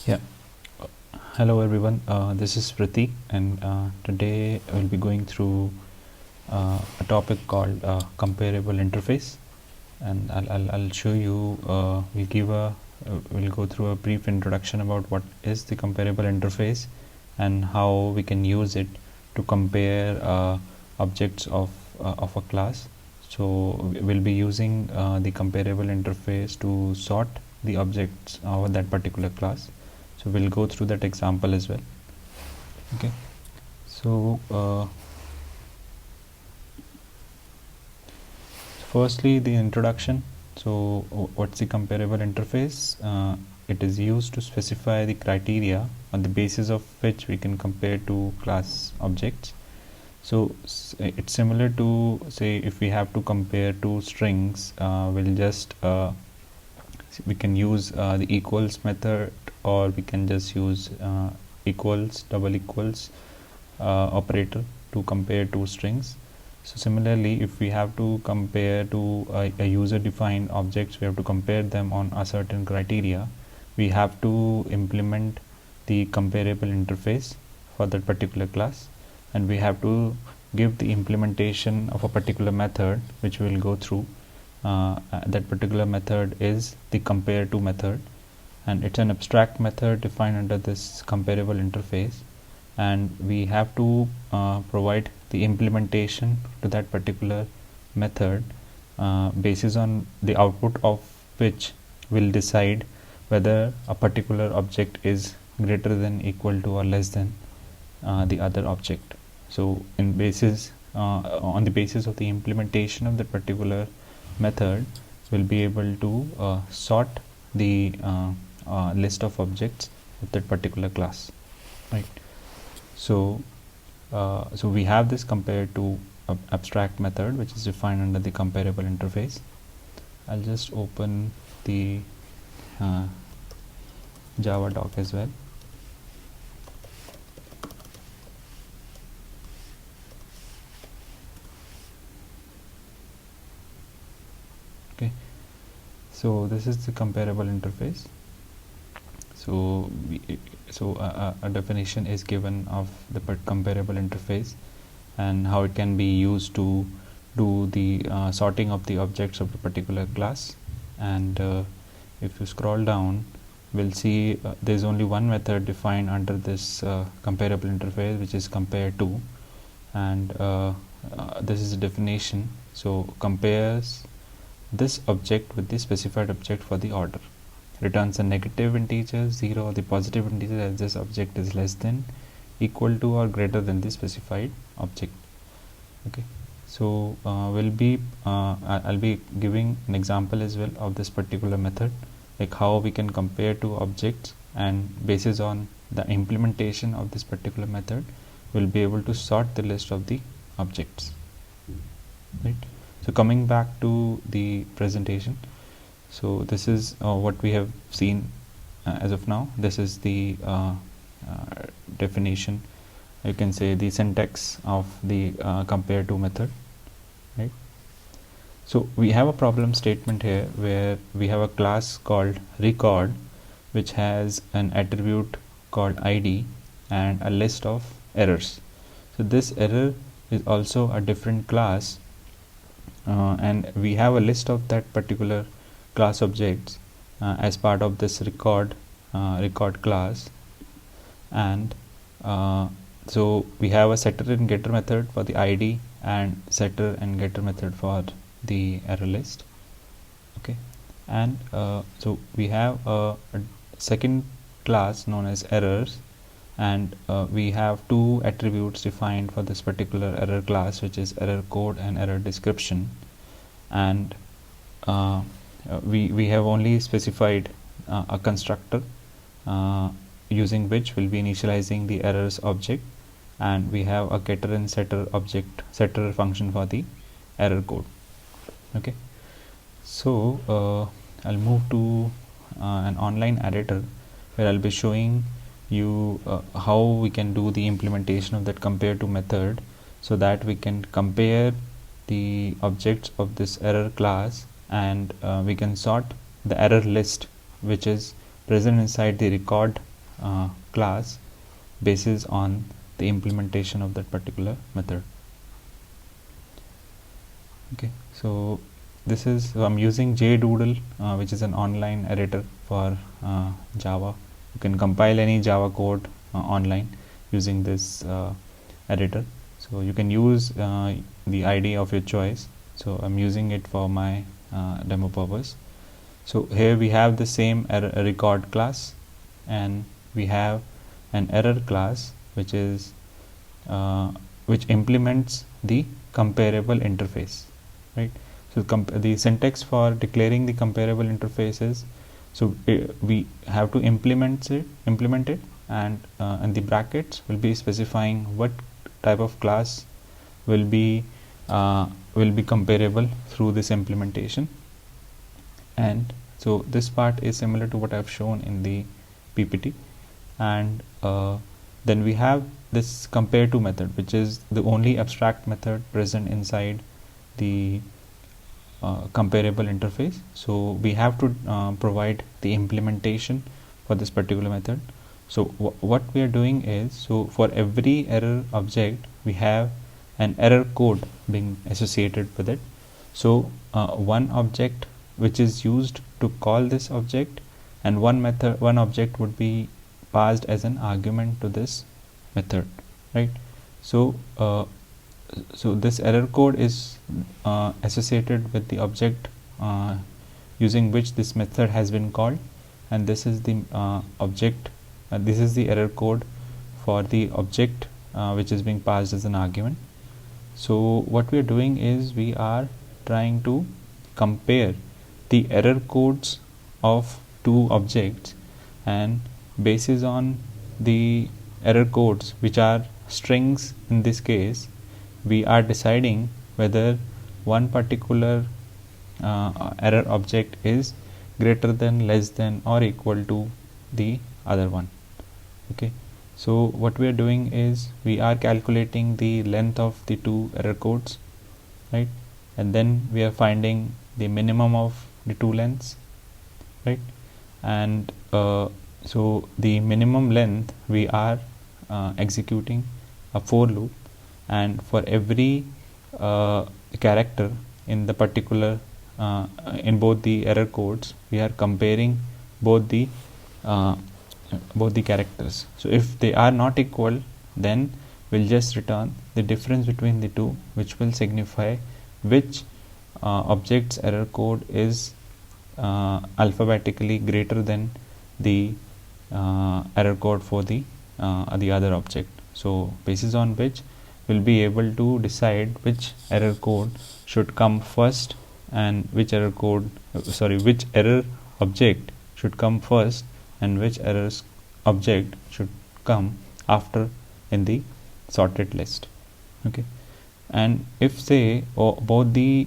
Yeah. Hello everyone. This is Pratik, and today we'll be going through a topic called comparable interface, and I'll show you. We'll go through a brief introduction about what is the comparable interface and how we can use it to compare objects of a class. So we'll be using the comparable interface to sort the objects of that particular class. So we'll go through that example as well. Okay. So firstly, the introduction. So what's the comparable interface? It is used to specify the criteria on the basis of which we can compare two class objects. So it's similar to, say, if we have to compare two strings, we can use the equals method, or we can just use equals, double equals operator to compare two strings. So similarly, if we have to compare to a user defined objects, we have to compare them on a certain criteria. We have to implement the comparable interface for that particular class, and we have to give the implementation of a particular method which we will go through. That particular method is the compare to method, and it's an abstract method defined under this comparable interface, and we have to provide the implementation to that particular method basis on the output of which will decide whether a particular object is greater than, equal to, or less than the other object. So on the basis of the implementation of that particular method, we'll be able to sort the list of objects of that particular class, right? So we have this compare to abstract method which is defined under the comparable interface. I'll just open the Java doc as well. Okay, so this is the comparable interface. So a definition is given of the comparable interface and how it can be used to do the sorting of the objects of a particular class. And if you scroll down, we'll see there's only one method defined under this comparable interface, which is compare to, and this is a definition. So compares this object with the specified object for the order, returns a negative integer 0 or the positive integer as this object is less than, equal to, or greater than the specified object. Okay, so I'll be giving an example as well of this particular method, like how we can compare two objects, and basis on the implementation of this particular method we'll be able to sort the list of the objects, right? So coming back to the presentation, so this is what we have seen as of now. This is the definition, you can say the syntax of the compare to method, right? So we have a problem statement here where we have a class called record which has an attribute called id and a list of errors. So this error is also a different class, and we have a list of that particular class objects as part of this record class. And so we have a setter and getter method for the id and setter and getter method for the error list. Okay, and so we have a second class known as errors, and we have two attributes defined for this particular error class, which is error code and error description. And we have only specified a constructor using which we'll be initializing the errors object, and we have a getter and setter function for the error code. Okay, so I'll move to an online editor where I'll be showing you how we can do the implementation of that compare to method, so that we can compare the objects of this error class, and we can sort the error list which is present inside the record class basis on the implementation of that particular method. Okay, so this is, so I'm using JDoodle, which is an online editor for Java. You can compile any Java code online using this editor. So you can use the ID of your choice. So I'm using it for my demo purpose. So here we have the same record class, and we have an error class which is which implements the comparable interface, right? So the syntax for declaring the comparable interface is, so we have to implement it, and the brackets will be specifying what type of class will be comparable through this implementation. And so this part is similar to what I've shown in the PPT. And then we have this compare to method, which is the only abstract method present inside the comparable interface. So we have to provide the implementation for this particular method. So what we are doing is, so for every error object we have an error code being associated with it. So one object which is used to call this object, and one object would be passed as an argument to this method, right? So so this error code is associated with the object using which this method has been called, and this is the object, this is the error code for the object which is being passed as an argument. So what we are doing is, we are trying to compare the error codes of two objects, and basis on the error codes, which are strings in this case, we are deciding whether one particular error object is greater than, less than, or equal to the other one. Okay, so what we are doing is, we are calculating the length of the two error codes, right? And then we are finding the minimum of the two lengths, right? And so the minimum length, we are executing a for loop, and for every character in the particular in both the error codes, we are comparing both the characters. So if they are not equal, then we'll just return the difference between the two, which will signify which object's error code is alphabetically greater than the error code for the other object. So basis on which we'll be able to decide which error code should come first, and which error object should come first, and which object should come after in the sorted list. Okay, and if say both the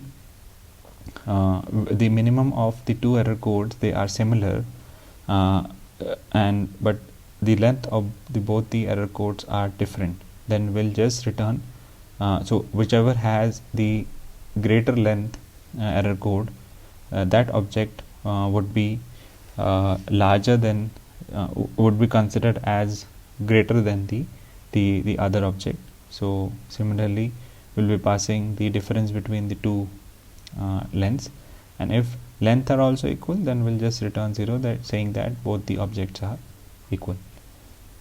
minimum of the two error codes, they are similar, but the length of both the error codes are different, then we'll just return so whichever has the greater length error code, that object would be larger than would be considered as greater than the other object. So similarly, we'll be passing the difference between the two lengths, and if length are also equal, then we'll just return 0, that saying that both the objects are equal.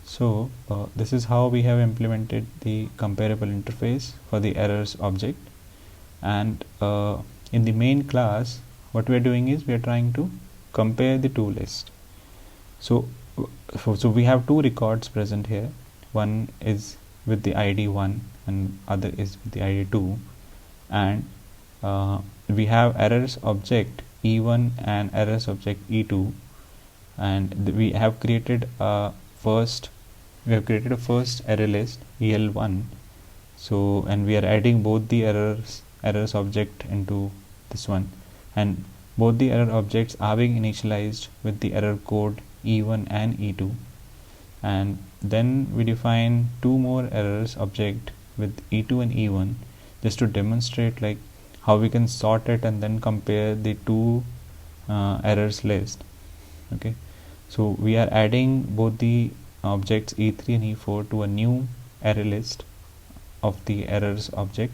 So this is how we have implemented the comparable interface for the errors object. And in the main class, what we are doing is, we are trying to compare the two lists. So we have two records present here. One is with the ID 1 and other is with the ID 2, and we have errors object E1 and errors object E2, and we have created a first array list EL1. So, and we are adding both the errors object into this one, and both the error objects are being initialized with the error code E1 and E2, and then we define two more errors object with E2 and E1, just to demonstrate like how we can sort it and then compare the two errors list. Okay, so we are adding both the objects E3 and E4 to a new array list of the errors object,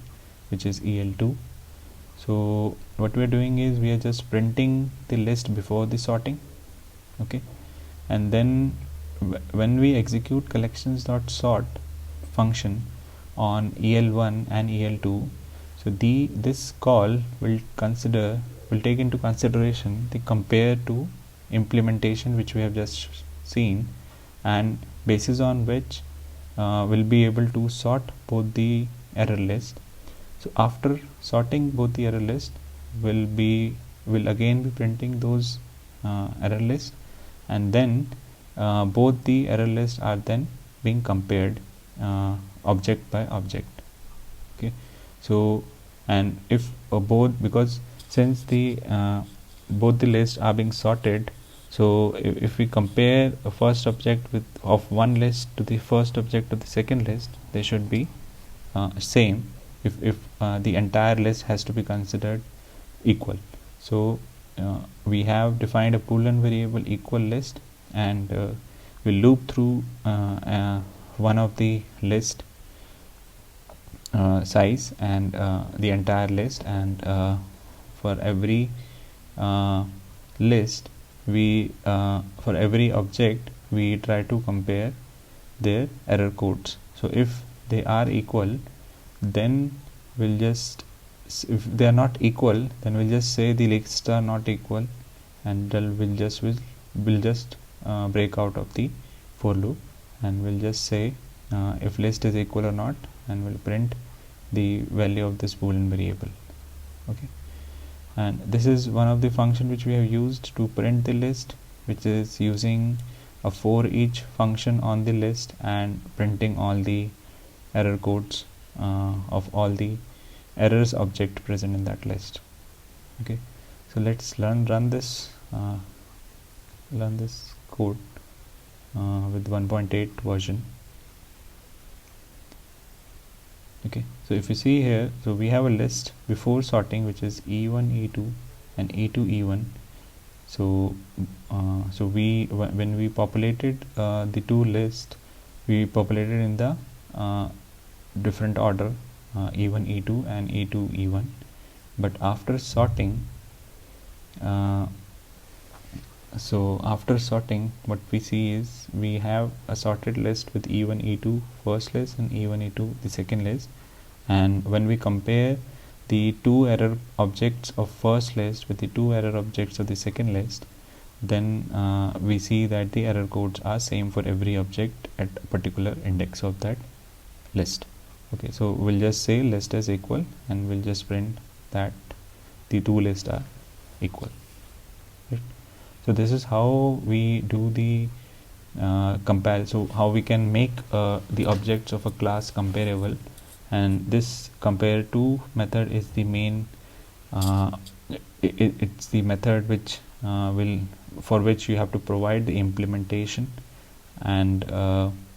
which is EL2. So what we are doing is we are just printing the list before the sorting, okay, and then when we execute collections.sort function on EL1 and EL2, so this call will take into consideration the compare to implementation which we have just seen, and basis on which we'll be able to sort both the error list. So after sorting both the error list, will again be printing those error list, and then both the error lists are then being compared object by object. Okay, so and if because since the both the lists are being sorted, so if we compare a first object of one list to the first object of the second list, they should be same if the entire list has to be considered equal. So we have defined a Boolean variable equal list, and we loop through one of the list size and the entire list, and for every list for every object we try to compare their error codes. So if they are equal, then we'll just, if they are not equal, then we'll just say the lists are not equal, and then we'll just break out of the for loop, and we'll just say if list is equal or not, and we'll print the value of this Boolean variable. Okay, and this is one of the function which we have used to print the list, which is using a for each function on the list and printing all the error codes of all the errors object present in that list. Okay, so let's run this code with 1.8 version. Okay, so if you see here, so we have a list before sorting which is E1 E2 and E2 E1. So when we populated the two lists, we populated in the different order, E1 E2 and E2 E1, but after sorting what we see is we have a sorted list with E1 E2 first list and E1 E2 the second list, and when we compare the two error objects of first list with the two error objects of the second list, then we see that the error codes are same for every object at a particular index of that list. Okay, so we'll just say list is equal, and we'll just print that the two lists are equal. Right? So this is how we do the compare. So how we can make the objects of a class comparable, and this compare to method is the main. It's the method which for which you have to provide the implementation, and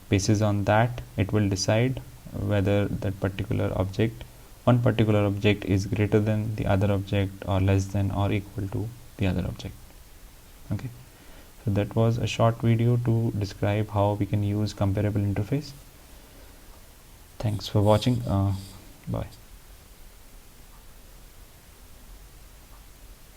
basis on that it will decide whether that one particular object is greater than the other object, or less than or equal to the other object. Okay, so that was a short video to describe how we can use comparable interface. Thanks for watching. Bye.